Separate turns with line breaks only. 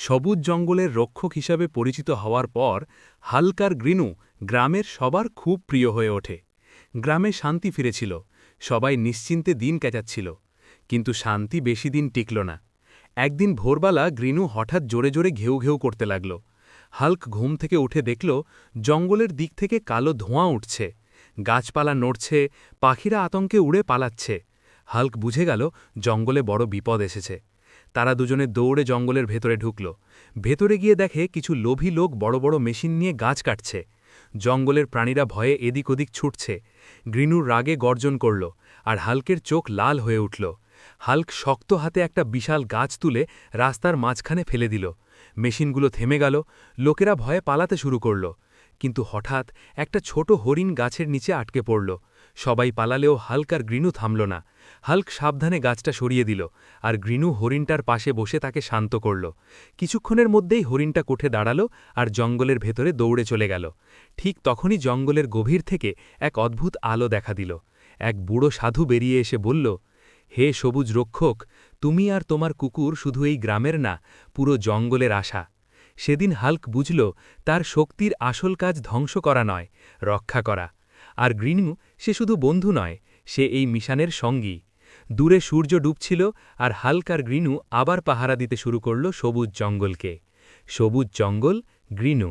সবুজ জঙ্গলের রক্ষক হিসাবে পরিচিত হওয়ার পর হাল্ক আর গ্রিনু গ্রামের সবার খুব প্রিয় হয়ে ওঠে। গ্রামে শান্তি ফিরেছিল, সবাই নিশ্চিন্তে দিন কাটাচ্ছিল। কিন্তু শান্তি বেশি দিন টিকল না। একদিন ভোরবেলা গ্রিনু হঠাৎ জোরে জোরে ঘেউ ঘেউ করতে লাগল। হাল্ক ঘুম থেকে উঠে দেখল জঙ্গলের দিক থেকে কালো ধোঁয়া উঠছে, গাছপালা নড়ছে, পাখিরা আতঙ্কে উড়ে পালাচ্ছে। হাল্ক বুঝে গেল জঙ্গলে বড় বিপদ এসেছে। তারা দুজনে দৌড়ে জঙ্গলের ভেতরে ঢুকল। ভেতরে গিয়ে দেখে কিছু লোভী লোক বড় বড় মেশিন নিয়ে গাছ কাটছে। জঙ্গলের প্রাণীরা ভয়ে এদিক ওদিক ছুটছে। গ্রিনুর রাগে গর্জন করল, আর হাল্কের চোখ লাল হয়ে উঠল। হাল্ক শক্ত হাতে একটা বিশাল গাছ তুলে রাস্তার মাঝখানে ফেলে দিল। মেশিনগুলো থেমে গেল, লোকেরা ভয়ে পালাতে শুরু করল। কিন্তু হঠাৎ একটা ছোট হরিণ গাছের নিচে আটকে পড়ল। সবাই পালালেও হাল্ক আর গ্রিনু থামল না। হাল্ক সাবধানে গাছটা সরিয়ে দিল, আর গ্রিনু হরিণটার পাশে বসে তাকে শান্ত করল। কিছুক্ষণের মধ্যেই হরিণটা উঠে দাঁড়াল আর জঙ্গলের ভেতরে দৌড়ে চলে গেল। ঠিক তখনই জঙ্গলের গভীর থেকে এক অদ্ভুত আলো দেখা দিল। এক বুড়ো সাধু বেরিয়ে এসে বলল, হে সবুজ রক্ষক, তুমি আর তোমার কুকুর শুধু এই গ্রামের না, পুরো জঙ্গলের আশা। সেদিন হাল্ক বুঝল তার শক্তির আসল কাজ ধ্বংস করা নয়, রক্ষা করা। আর গ্রিনু, সে শুধু বন্ধু নয়, সে এই মিশনের সঙ্গী। দূরে সূর্য ডুবছিল, আর হাল্ক আর গ্রিনু আবার পাহারা দিতে শুরু করল সবুজ জঙ্গলকে। সবুজ জঙ্গল, গ্রিনু।